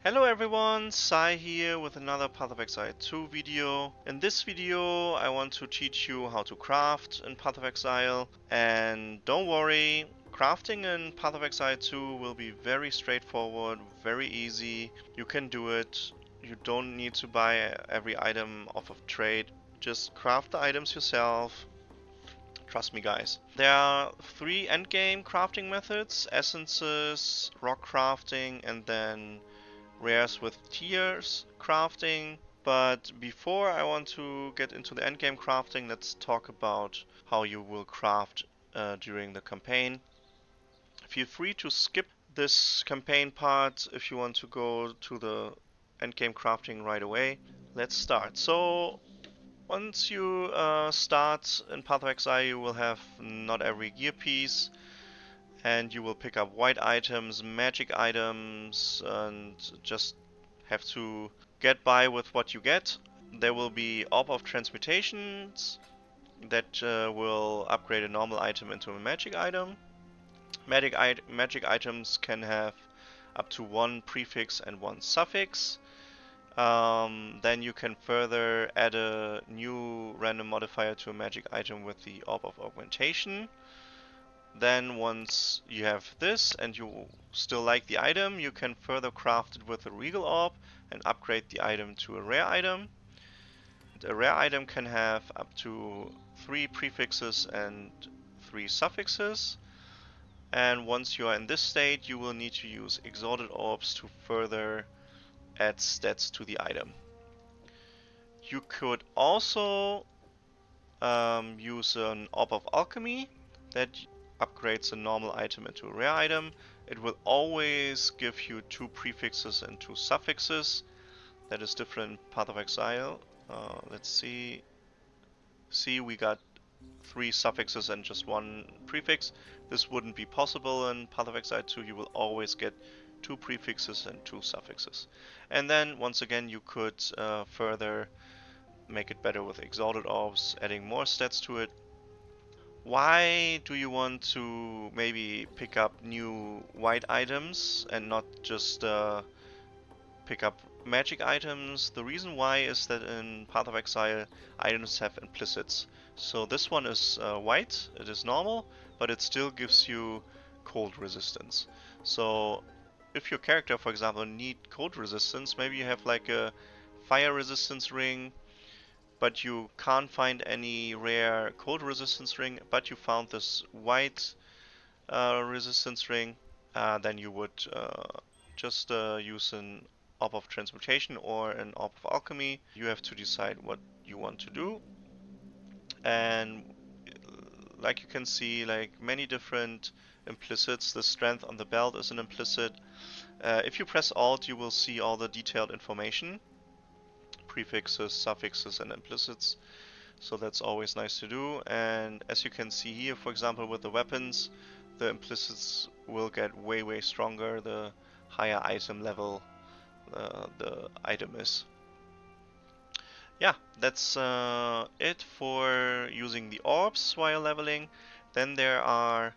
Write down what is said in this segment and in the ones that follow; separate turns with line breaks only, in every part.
Hello everyone, Sai here with another Path of Exile 2 video. In this video I want to teach you how to craft in Path of Exile, and don't worry, crafting in Path of Exile 2 will be very straightforward, very easy. You can do it, you don't need to buy every item off of trade, just craft the items yourself. Trust me guys. There are 3 endgame crafting methods: essences, RogCrafting, and then rares with tiers crafting. But before I want to get into the endgame crafting, let's talk about how you will craft during the campaign. Feel free to skip this campaign part if you want to go to the endgame crafting right away. Let's start. So once you start in Path of Exile, you will have not every gear piece, and you will pick up white items, magic items, and just have to get by with what you get. There will be Orb of Transmutations that will upgrade a normal item into a magic item. Magic items can have up to 1 prefix and 1 suffix. Then you can further add a new random modifier to a magic item with the Orb of Augmentation. Then once you have this and you still like the item, you can further craft it with a Regal Orb and upgrade the item to a rare item. A rare item can have up to 3 prefixes and 3 suffixes. And once you are in this state, you will need to use Exalted Orbs to further add stats to the item. You could also use an Orb of Alchemy that upgrades a normal item into a rare item. It will always give you 2 prefixes and 2 suffixes. That is different in Path of Exile. Let's see. See, we got 3 suffixes and just 1 prefix. This wouldn't be possible in Path of Exile 2. You will always get 2 prefixes and 2 suffixes. And then once again you could further make it better with Exalted Orbs, adding more stats to it. Why do you want to maybe pick up new white items and not just pick up magic items? The reason why is that in Path of Exile items have implicits. So this one is white, it is normal, but it still gives you cold resistance. So if your character, for example, need cold resistance, maybe you have like a fire resistance ring, but you can't find any rare cold resistance ring, but you found this white resistance ring, then you would just use an Orb of Transmutation or an Orb of Alchemy. You have to decide what you want to do. And like you can see, like many different implicits. The strength on the belt is an implicit. If you press Alt, you will see all the detailed information. Prefixes, suffixes, and implicits. So that's always nice to do. And as you can see here, for example, with the weapons, the implicits will get way stronger the higher item level the item is. Yeah, that's it for using the orbs while leveling. Then there are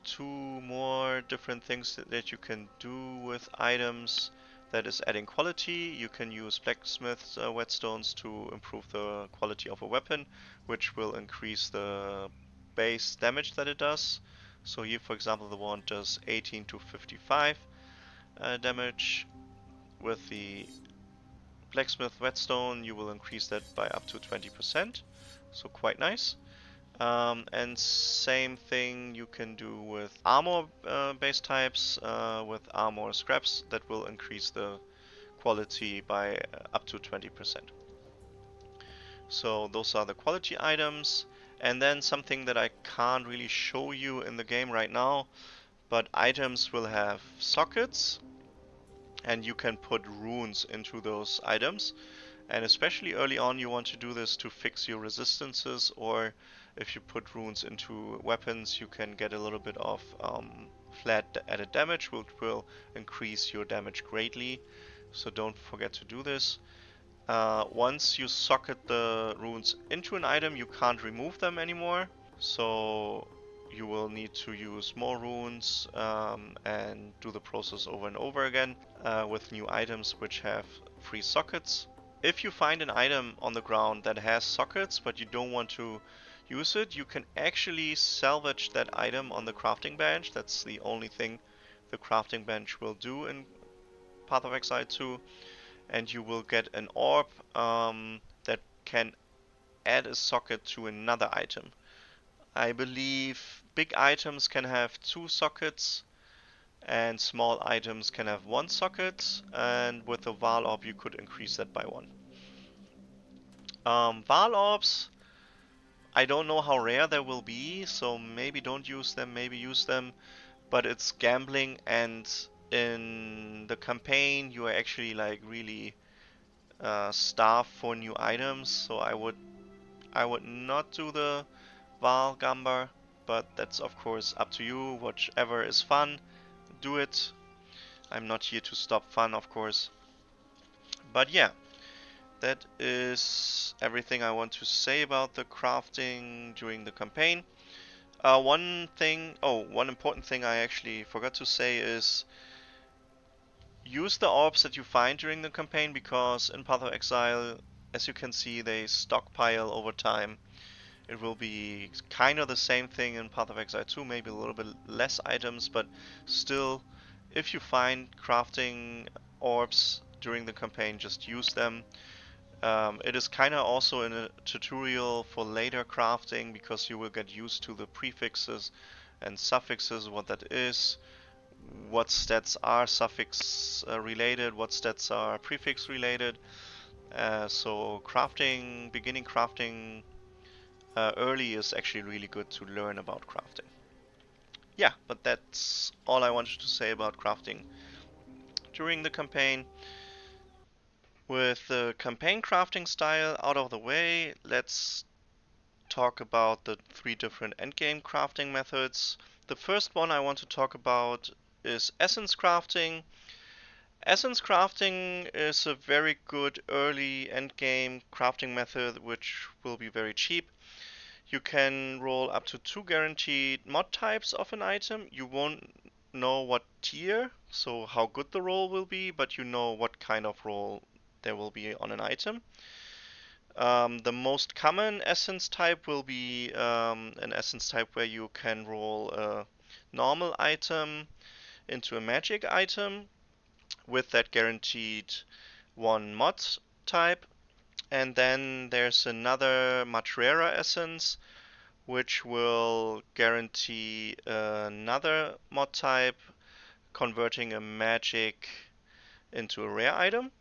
2 more different things that you can do with items. That is adding quality. You can use blacksmith's whetstones to improve the quality of a weapon, which will increase the base damage that it does. So here, for example, the wand does 18 to 55 damage. With the blacksmith whetstone, you will increase that by up to 20%. So quite nice. And same thing you can do with armor base types, with armor scraps that will increase the quality by up to 20%. So those are the quality items. And then something that I can't really show you in the game right now, but items will have sockets, and you can put runes into those items. And especially early on you want to do this to fix your resistances, or if you put runes into weapons you can get a little bit of flat added damage, which will increase your damage greatly. So don't forget to do this. Once you socket the runes into an item, you can't remove them anymore. So you will need to use more runes and do the process over and over again with new items which have free sockets. If you find an item on the ground that has sockets but you don't want to use it, you can actually salvage that item on the crafting bench. That's the only thing the crafting bench will do in Path of Exile 2, and you will get an orb that can add a socket to another item. I believe big items can have 2 sockets and small items can have 1 socket, and with the VaalOrb you could increase that by 1. VaalOrbs, I don't know how rare they will be, so maybe don't use them, maybe use them, but it's gambling, and in the campaign you are actually like really starved for new items, so I would not do the Vaal Gambar, but that's of course up to you. Whichever is fun, do it. I'm not here to stop fun, of course. But yeah, that is everything I want to say about the crafting during the campaign. One important thing I actually forgot to say is use the orbs that you find during the campaign, because in Path of Exile, as you can see, they stockpile over time. It will be kind of the same thing in Path of Exile 2, maybe a little bit less items, but still, if you find crafting orbs during the campaign, just use them. It is kind of also in a tutorial for later crafting, because you will get used to the prefixes and suffixes, what that is, what stats are suffix related, what stats are prefix related. So beginning crafting early is actually really good to learn about crafting. Yeah, but that's all I wanted to say about crafting during the campaign. With the campaign crafting style out of the way, let's talk about the 3 different endgame crafting methods. The first one I want to talk about is essence crafting. Essence crafting is a very good early endgame crafting method which will be very cheap. You can roll up to 2 guaranteed mod types of an item. You won't know what tier, so how good the roll will be, but you know what kind of roll there will be on an item. The most common essence type will be an essence type where you can roll a normal item into a magic item with that guaranteed 1 mod type. And then there's another much rarer essence which will guarantee another mod type, converting a magic into a rare item.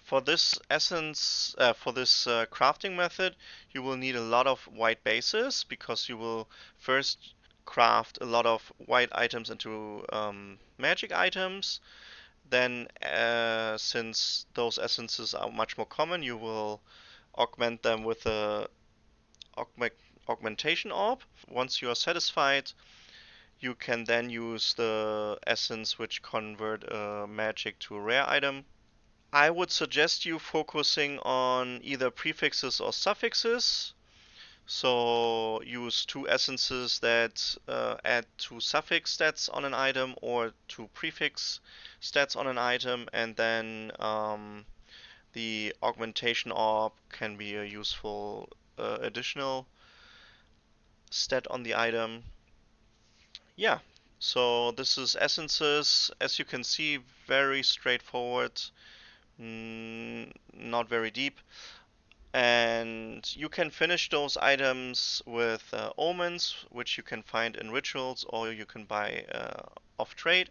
For this crafting method, you will need a lot of white bases, because you will first craft a lot of white items into magic items. Then, since those essences are much more common, you will augment them with a augmentation orb. Once you are satisfied, you can then use the essence which convert a magic to a rare item. I would suggest you focusing on either prefixes or suffixes. So use 2 essences that add 2 suffix stats on an item or 2 prefix stats on an item, and then the augmentation orb can be a useful additional stat on the item. Yeah, so this is essences. As you can see, very straightforward, not very deep. And you can finish those items with omens, which you can find in rituals or you can buy off trade.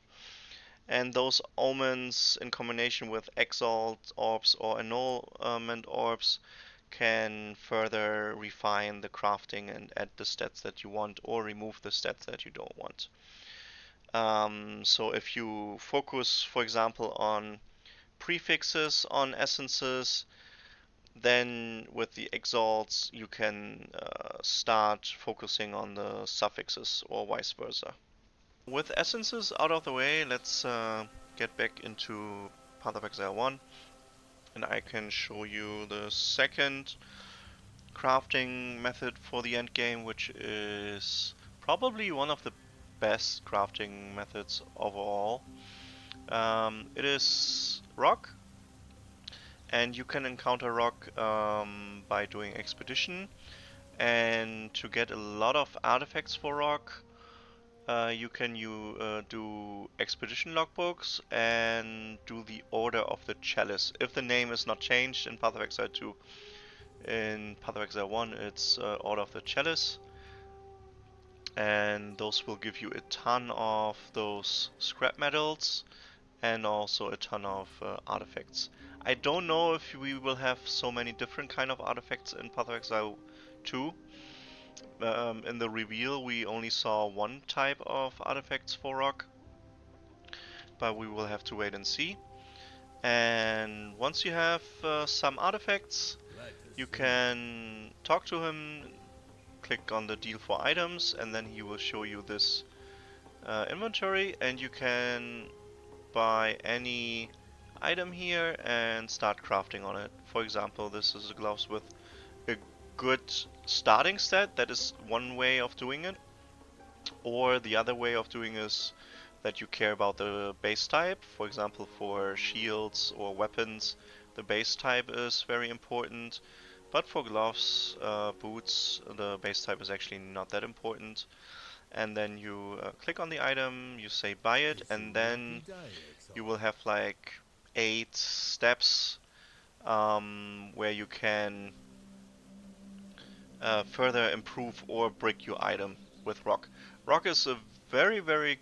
And those omens, in combination with exalt orbs or annulment orbs, can further refine the crafting and add the stats that you want or remove the stats that you don't want. So if you focus, for example, on prefixes on essences, then with the exalts you can start focusing on the suffixes or vice versa. With essences out of the way, let's get back into Path of Exile 1, and I can show you the second crafting method for the endgame, which is probably one of the best crafting methods overall. It is rock, and you can encounter rock by doing expedition. And to get a lot of artifacts for rock, you can do expedition logbooks and do the Order of the Chalice. If the name is not changed in Path of Exile 2, in Path of Exile 1 it's Order of the Chalice. And those will give you a ton of those scrap metals and also a ton of artifacts. I don't know if we will have so many different kind of artifacts in Path of Exile 2. In the reveal we only saw one type of artifacts for rock, but we will have to wait and see. And once you have some artifacts, you can talk to him, click on the deal for items, and then he will show you this inventory, and you can buy any item here and start crafting on it. For example, this is a gloves with a good starting stat. That is one way of doing it. Or the other way of doing is that you care about the base type. For example, for shields or weapons, the base type is very important. But for gloves, boots, the base type is actually not that important. And then you click on the item, you say buy it, and then you will have like 8 steps where you can further improve or break your item with rock. Rock is a very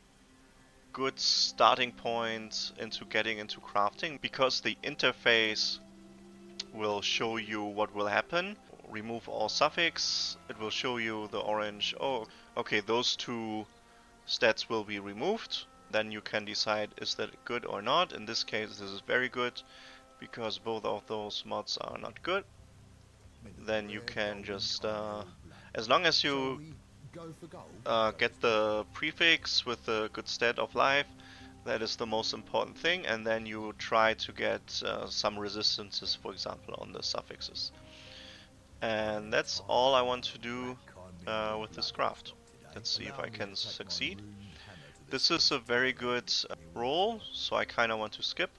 good starting point into getting into crafting, because the interface will show you what will happen. Remove all suffix, it will show you the orange, oh okay, those two stats will be removed. Then you can decide is that good or not. In this case this is very good, because both of those mods are not good. Then you can just, as long as you get the prefix with a good stat of life, that is the most important thing, and then you try to get some resistances, for example, on the suffixes. And that's all I want to do with this craft. Let's see if I can succeed. This is a very good roll, so I kinda want to skip.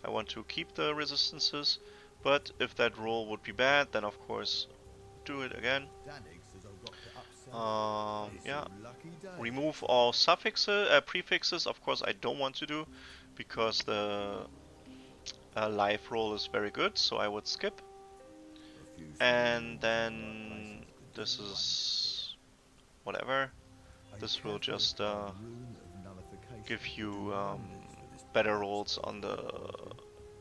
I want to keep the resistances, but if that roll would be bad, then of course do it again. Yeah, remove all suffixes, prefixes. Of course, I don't want to do, because the life roll is very good, so I would skip. And then this is whatever. This will just give you better rolls on the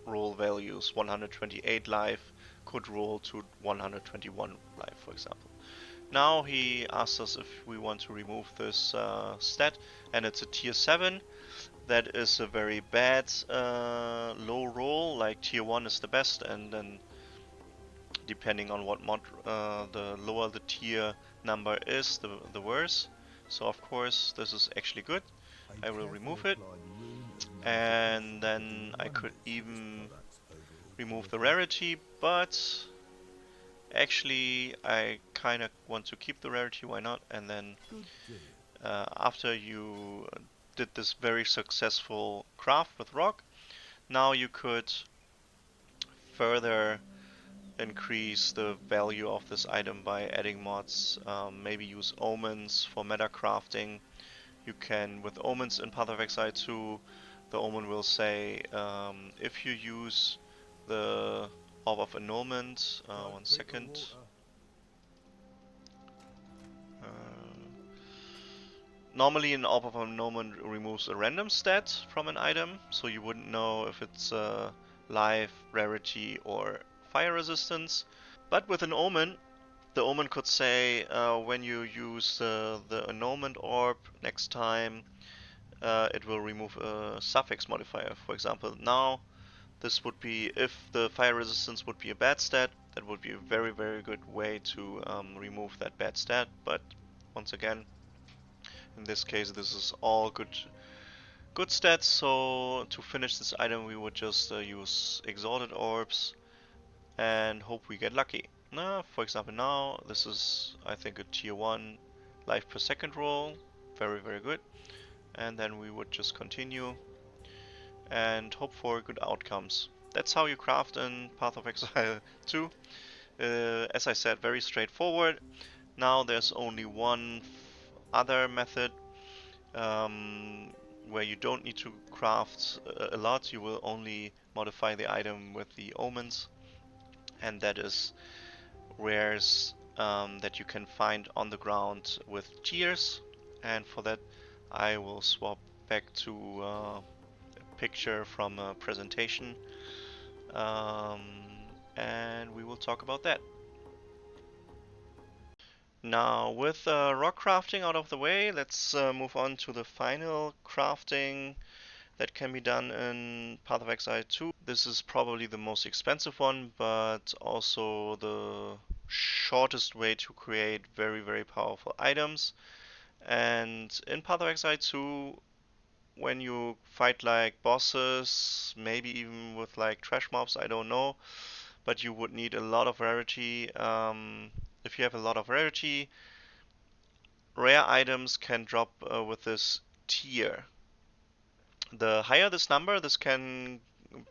roll values. 128 life could roll to 121 life, for example. Now he asks us if we want to remove this stat, and it's a tier 7. That is a very bad low roll, like tier 1 is the best, and then depending on what mod, the lower the tier number is, the worse. So of course this is actually good. I will remove it, and then I could even remove the rarity, but actually I kinda want to keep the rarity, why not? And then after you did this very successful craft with rock, now you could further increase the value of this item by adding mods. Maybe use omens for meta crafting. You can, with omens in Path of Exile 2, the omen will say if you use the Orb of Annulment, one second. Normally an Orb of Annulment removes a random stat from an item, so you wouldn't know if it's life, rarity, or fire resistance. But with an omen, the omen could say when you use the annulment orb next time, it will remove a suffix modifier. For example, now this would be, if the fire resistance would be a bad stat, that would be a very good way to remove that bad stat. But once again, in this case this is all good stats, so to finish this item we would just use exalted orbs and hope we get lucky. For example, now this is, I think, a tier 1 life per second roll. Very, very good. And then we would just continue and hope for good outcomes. That's how you craft in Path of Exile 2. As I said, very straightforward. Now there's only one other method um, where you don't need to craft a lot. You will only modify the item with the omens, and that is rares that you can find on the ground with tiers. And for that I will swap back to a picture from a presentation, um, and we will talk about that. Now with rock crafting out of the way, let's move on to the final crafting that can be done in Path of Exile 2. This is probably the most expensive one, but also the shortest way to create very, very powerful items. And in Path of Exile 2, when you fight like bosses, maybe even with like trash mobs, I don't know, but you would need a lot of rarity. If you have a lot of rarity, rare items can drop with this tier. The higher this number, this can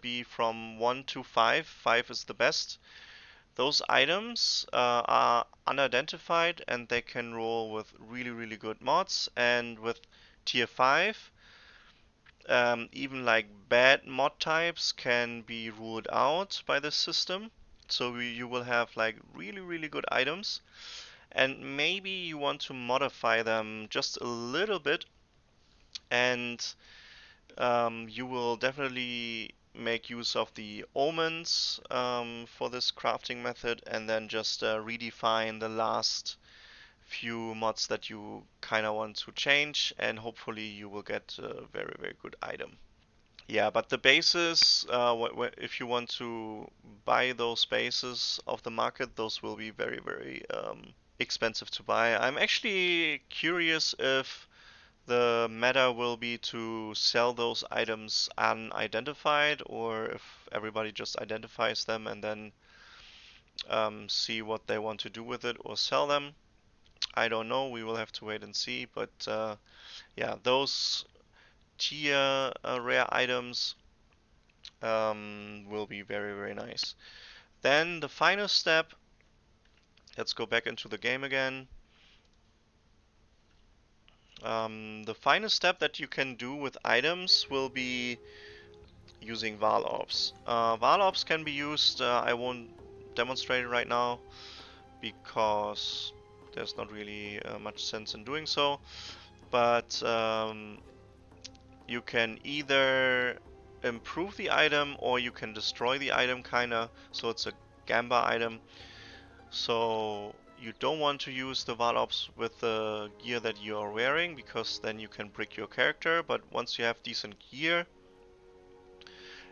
be from 1 to 5. 5 is the best. Those items are unidentified and they can roll with really, really good mods. And with tier 5, even like bad mod types can be ruled out by this system. So you will have like really, really good items. And maybe you want to modify them just a little bit, and you will definitely make use of the omens for this crafting method, and then just redefine the last few mods that you kind of want to change, and hopefully you will get a very, very good item. Yeah, but the bases, if you want to buy those bases of the market, those will be very, very expensive to buy. I'm actually curious if the meta will be to sell those items unidentified, or if everybody just identifies them and then see what they want to do with it or sell them. I don't know. We will have to wait and see. But yeah, those tier rare items will be very, very nice. Then the final step. Let's go back into the game again. The final step that you can do with items will be using VaalOrbs. VaalOrbs can be used, I won't demonstrate it right now because there's not really much sense in doing so, but you can either improve the item or you can destroy the item, kinda, so it's a Gamba item. So you don't want to use the VaalOrbs with the gear that you are wearing, because then you can brick your character, but once you have decent gear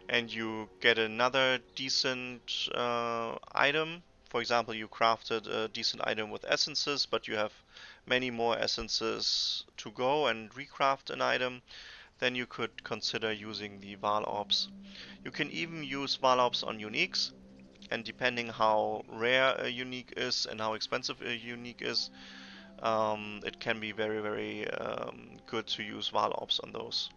and you get another decent item. For example, you crafted a decent item with essences, but you have many more essences to go and recraft an item, then you could consider using the VaalOrbs. You can even use VaalOrbs on uniques, and depending how rare a unique is and how expensive a unique is, it can be very, very good to use VaalOrbs on those.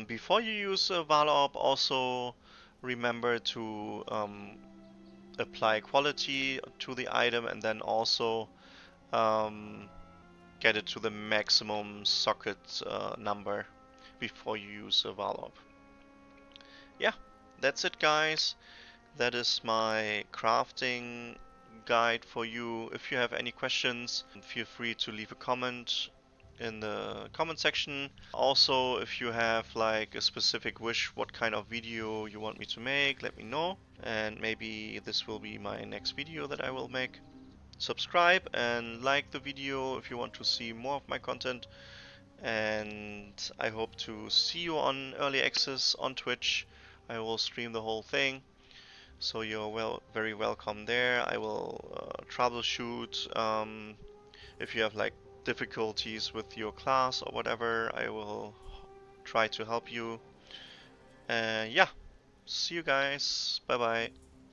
Before you use a VaalOrb, also remember to apply quality to the item, and then also um, get it to the maximum socket number before you use a VaalOrb. Yeah, that's it, guys. That is my crafting guide for you. If you have any questions, feel free to leave a comment in the comment section. Also, if you have like a specific wish what kind of video you want me to make, let me know, and maybe this will be my next video that I will make. Subscribe and like the video if you want to see more of my content, and I hope to see you on early access on Twitch. I will stream the whole thing, so you're very welcome there. I will troubleshoot if you have like difficulties with your class or whatever. I will try to help you. Yeah, see you guys. Bye bye.